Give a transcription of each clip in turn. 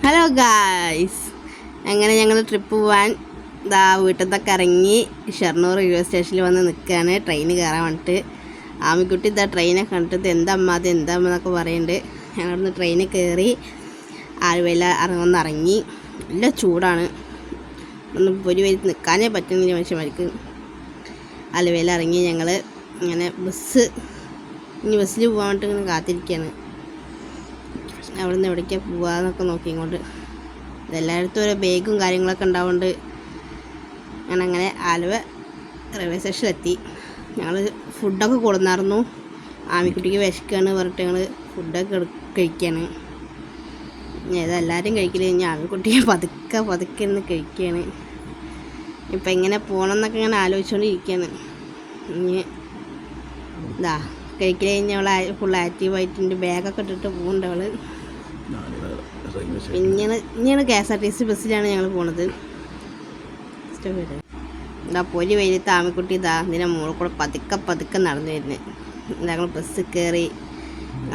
Hello guys, അങ്ങനെ ഞങ്ങൾ trip പോകാൻ വീട്ടിൽ നിന്നൊക്കെ ഇറങ്ങി ഷൊർണൂർ റെയിൽവേ സ്റ്റേഷനിൽ വന്ന് നിൽക്കുകയാണ് ട്രെയിൻ കയറാൻ വേണ്ടിയിട്ട്. ആമിക്കുട്ടി ട്രെയിനൊക്കെ കണ്ടിട്ട് എന്താ അമ്മ എന്നൊക്കെ പറയുന്നുണ്ട്. ഞങ്ങളവിടുന്ന് ട്രെയിനിൽ കയറി ആലുവയിൽ ഇറങ്ങി. നല്ല ചൂടാണ്, ഒന്ന് പൊരി വരി നിൽക്കാനേ പറ്റുന്നില്ല മനുഷ്യന്മാർക്ക്. ആലുവയിൽ ഇറങ്ങി ഞങ്ങൾ ഇങ്ങനെ ബസ്സിൽ പോകാൻ വേണ്ടിയിട്ട് ഇങ്ങനെ കാത്തിരിക്കുകയാണ്. അവിടെ നിന്ന് എവിടേക്കാണ് പോകാമെന്നൊക്കെ നോക്കിക്കൊണ്ട് ഇതെല്ലായിടത്തും ഓരോ ബാഗും കാര്യങ്ങളൊക്കെ ഉണ്ടാവുകൊണ്ട് അങ്ങനെ ആലുവ റെയിൽവേ സ്റ്റേഷനിലെത്തി. ഞങ്ങൾ ഫുഡൊക്കെ കൊടുന്നായിരുന്നു. ആമിക്കുട്ടിക്ക് വിശക്കുകയാണ് പറഞ്ഞിട്ട് ഞങ്ങൾ ഫുഡൊക്കെ കഴിക്കുകയാണ്. ഇതെല്ലാവരും കഴിക്കില്ല, കഴിഞ്ഞാൽ ആമിക്കുട്ടിയെ പതുക്കെ ഇരുന്ന് കഴിക്കുകയാണ്. ഇപ്പം എങ്ങനെ പോകണം എന്നൊക്കെ ഇങ്ങനെ ആലോചിച്ചുകൊണ്ടിരിക്കുകയാണ്. ഇനി കഴിക്കൽ കഴിഞ്ഞ് അവൾ ഫുൾ ആക്റ്റീവായിട്ടുണ്ട്. ബാഗൊക്കെ ഇട്ടിട്ട് പോകുന്നുണ്ട് അവൾ. ഇനിയാണ് KSRTC ബസ്സിലാണ് ഞങ്ങൾ പോണത്. പൊരി വെയിലത്ത് ആമിക്കുട്ടി ഇതിനെ മുകളിൽ കൂടെ പതുക്കെ നടന്നു വരുന്നത്. ഞങ്ങൾ ബസ് കയറി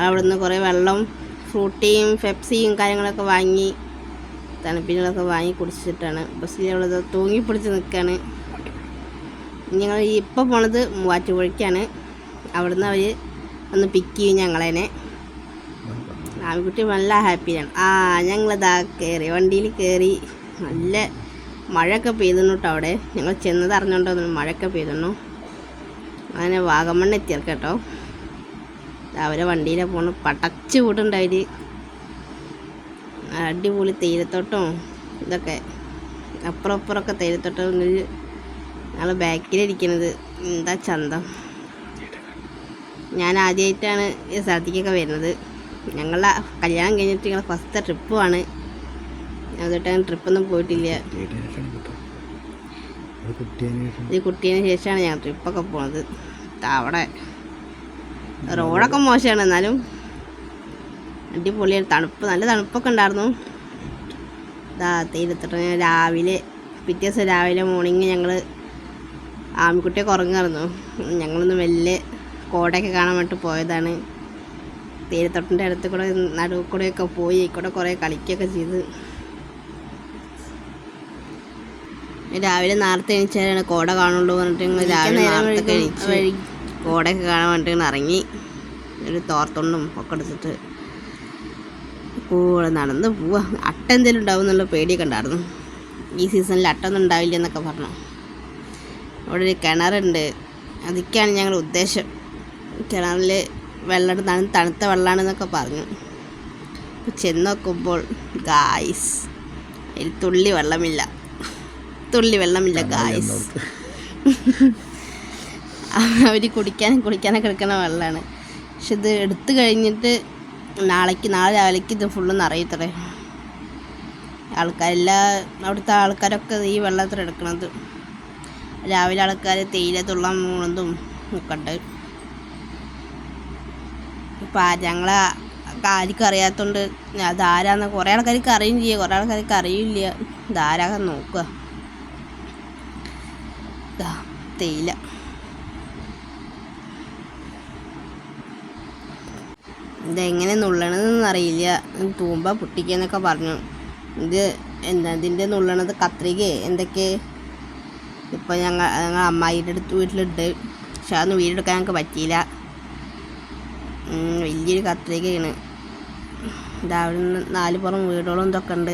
അവിടെ നിന്ന് കുറേ വെള്ളം, ഫ്രൂട്ടിയും പെപ്സിയും കാര്യങ്ങളൊക്കെ വാങ്ങി, തണുപ്പിനൊക്കെ വാങ്ങി കുടിച്ചിട്ടാണ് ബസ്സിൽ അവൾ തൂങ്ങിപ്പിടിച്ച് നിൽക്കുകയാണ്. ഞങ്ങൾ ഇപ്പോൾ പോണത് മൂവാറ്റുപുഴയ്ക്കാണ്. അവിടുന്ന് അവർ ഒന്ന് പിക്ക് ചെയ്യും ഞങ്ങളേനെ. ആമിക്കുട്ടി നല്ല ഹാപ്പിയാണ്. ഞങ്ങളിതാ വണ്ടിയിൽ കയറി. നല്ല മഴയൊക്കെ പെയ്തുന്നു കേട്ടോ. അവിടെ ഞങ്ങൾ ചെന്നത് അറിഞ്ഞുകൊണ്ടോ മഴയൊക്കെ പെയ്തുന്നു. അങ്ങനെ വാഗമൺ എത്തിയത് കേട്ടോ. അവരെ വണ്ടിയിലാണ് പോകണം. പടച്ച് കൂട്ടുണ്ടായിട്ട് അടിപൊളി തേയിലത്തോട്ടവും ഇതൊക്കെ, അപ്പുറമൊക്കെ തേയിലത്തോട്ടം. ഞങ്ങൾ ബാക്കിലിരിക്കുന്നത് എന്താ ചന്തം. ഞാൻ ആദ്യമായിട്ടാണ് ഈ സ്ഥലത്തേക്കൊക്കെ വരുന്നത്. ഞങ്ങളുടെ കല്യാണം കഴിഞ്ഞിട്ട് ഞങ്ങൾ ഫസ്റ്റ് ട്രിപ്പുമാണ്. അതുകൊണ്ടാണ് ട്രിപ്പൊന്നും പോയിട്ടില്ല. ഈ കുട്ടീന് ശേഷമാണ് ഞങ്ങൾ ട്രിപ്പൊക്കെ പോണത്. അവിടെ റോഡൊക്കെ മോശമാണ്, എന്നാലും അടിപൊളിയാണ്. നല്ല തണുപ്പൊക്കെ ഉണ്ടായിരുന്നു. തേയിലത്തോട്ടം രാവിലെ പിറ്റേ ദിവസം രാവിലെ മോർണിംഗ് ഞങ്ങൾ ആമിക്കുട്ടിയൊക്കെ ഉറങ്ങായിരുന്നു. ഞങ്ങളൊന്ന് മെല്ലെ കോടയൊക്കെ കാണാൻ വേണ്ടിയിട്ട് പോയതാണ്. തേയിലത്തോട്ടത്തിൻ്റെ അടുത്ത് കൂടെ നടുവ് കൂടെയൊക്കെ പോയി കുറേ കളിക്കുകയൊക്കെ ചെയ്ത് രാവിലെ നേരത്തെ എണീച്ചാലാണ് കോട കാണുള്ളൂ പറഞ്ഞിട്ട് ഞങ്ങൾ രാവിലെ നേരത്തെ എണീച്ച് കോടയൊക്കെ കാണാൻ വേണ്ടിയിട്ട് ഇറങ്ങി. ഒരു തോർത്തുണ്ടും ഒക്കെ എടുത്തിട്ട് കൂടെ നടന്ന് പോവാ. അട്ട എന്തെങ്കിലും ഉണ്ടാവും എന്നുള്ള പേടിയൊക്കെ ഉണ്ടായിരുന്നു. ഈ സീസണിൽ അട്ടൊന്നും ഉണ്ടാവില്ല എന്നൊക്കെ പറഞ്ഞു. അവിടെ ഒരു കിണറുണ്ട്, അതൊക്കെയാണ് ഞങ്ങളുടെ ഉദ്ദേശം. കിണറിൽ വെള്ളം തണുത്ത വെള്ളമാണെന്നൊക്കെ പറഞ്ഞു. അപ്പോൾ ചെന്ന് നോക്കുമ്പോൾ ഗായ്സ് അതിൽ തുള്ളി വെള്ളമില്ല ഗായ്സ്. അവർ കുടിക്കാനൊക്കെ എടുക്കുന്ന വെള്ളമാണ്. പക്ഷെ ഇത് എടുത്തു കഴിഞ്ഞിട്ട് നാളെ രാവിലേക്ക് ഇത് ഫുള്ള് നിറയത്രേ. അവിടുത്തെ ആൾക്കാരൊക്കെ ഈ വെള്ളത്തിൽ എടുക്കണത്. രാവിലെ ആൾക്കാർ തേയില തുള്ളാൻ പോകുന്നതും ഒക്കെ ഉണ്ട്. ഇപ്പം ഞങ്ങളെ ആർക്കും അറിയാത്തതുകൊണ്ട് അതാരാന്ന് കുറേ ആൾക്കാർക്ക് അറിയുകയും ചെയ്യുക, കുറേ ആൾക്കാർക്ക് അറിയില്ല. ഇതാരാകാൻ നോക്കുക. തേയില ഇതെങ്ങനെ നുള്ളണതെന്ന് അറിയില്ല. തൂമ്പ പൊട്ടിക്കാന്നൊക്കെ പറഞ്ഞു. ഇത് ഇതിൻ്റെ നുള്ളണത് കത്രിക എന്തൊക്കെ. ഇപ്പം ഞങ്ങൾ അമ്മായിയുടെ വീട്ടിലുണ്ട്, പക്ഷെ അതൊന്നും വീടെടുക്കാൻ ഞങ്ങൾക്ക് പറ്റിയില്ല. വലിയൊരു കത്രികയാണ്. അവിടെ നിന്ന് 4 പുറം വീടുകളും ഇതൊക്കെ ഉണ്ട്.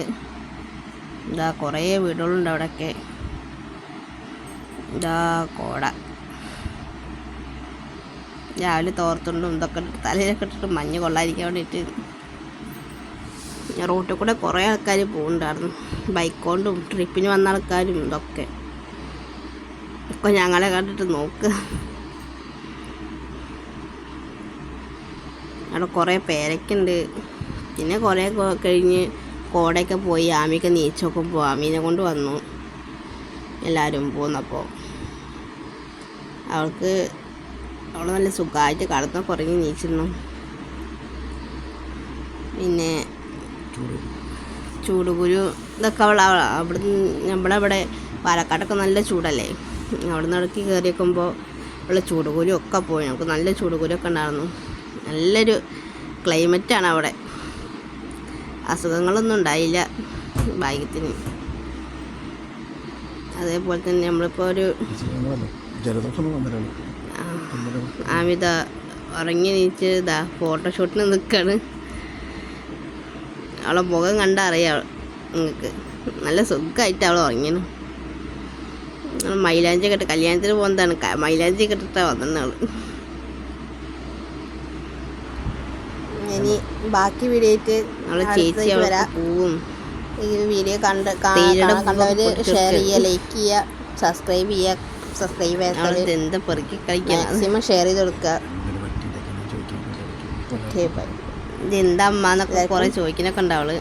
കുറേ വീടുകളുണ്ട് അവിടെയൊക്കെ. കോട രാവിലെ തോർത്തുണ്ടും ഇതൊക്കെ തലയിലൊക്കെ ഇട്ടിട്ട് മഞ്ഞ് കൊള്ളാതിരിക്കാൻ വേണ്ടിയിട്ട് റോട്ടിൽ കൂടെ കുറേ ആൾക്കാർ പോകുന്നുണ്ടായിരുന്നു. ബൈക്ക് കൊണ്ടും ട്രിപ്പിന് വന്ന ആൾക്കാരും ഇതൊക്കെ. ഇപ്പം ഞങ്ങളെ കണ്ടിട്ട് നോക്ക്. അവിടെ കുറേ പേരക്കുണ്ട്. പിന്നെ കുറേ കഴിഞ്ഞ് കോടയൊക്കെ പോയി ആമിയൊക്കെ നീച്ചൊക്കെ പോകും. ആമീനെ കൊണ്ട് വന്നു എല്ലാവരും പോന്നപ്പോൾ. അവൾ നല്ല സുഖമായിട്ട് കടന്ന് കുറഞ്ഞ് നീച്ചിരുന്നു. പിന്നെ ചൂടുകുരു ഇതൊക്കെ നമ്മളവിടെ പാലക്കാടൊക്കെ നല്ല ചൂടല്ലേ. അവിടെ നിന്ന് ഇടയ്ക്ക് കയറി വെക്കുമ്പോൾ ഉള്ള ചൂടുകുരു ഒക്കെ പോയി. നമുക്ക് നല്ല ചൂടുകുരൊക്കെ ഉണ്ടായിരുന്നു. നല്ലൊരു ക്ലൈമറ്റാണ് അവിടെ. അസുഖങ്ങളൊന്നും ഉണ്ടായില്ല ഭാഗ്യത്തിന്. അതേപോലെ തന്നെ നമ്മളിപ്പോൾ ഒരു ആമിത ഉറങ്ങി നീച്ച് ഫോട്ടോഷൂട്ടിന് നിൽക്കുകയാണ്. അവളെ മുഖം കണ്ടാൽ അറിയാം നിങ്ങൾക്ക്, നല്ല സുഖമായിട്ട് അവൾ ഉറങ്ങിയാണ്. മൈലാഞ്ചി കെട്ട് കല്യാണത്തിന് പോകുന്നതാണ്, മൈലാഞ്ചി കെട്ടിട്ടാണ് വന്നവള്. ഇനി ബാക്കി വീഡിയോ ആയിട്ട് നമ്മളെ ചേച്ചി അവളെ പൂവും ഈ വീഡിയോ കണ്ടവർ ഷെയർ ചെയ്യുക, ലൈക്ക് ചെയ്യുക, സബ്സ്ക്രൈബ് ചെയ്യാത്തവർ എന്താ പെറുക്കി കളിക്കുക, മാക്സിമം ഷെയർ ചെയ്ത് കൊടുക്കുക. Okay bye. ഇത് എന്താ അമ്മ എന്നൊക്കെ കുറേ ചോദിക്കുന്നൊക്കെ ഉണ്ടാവള്.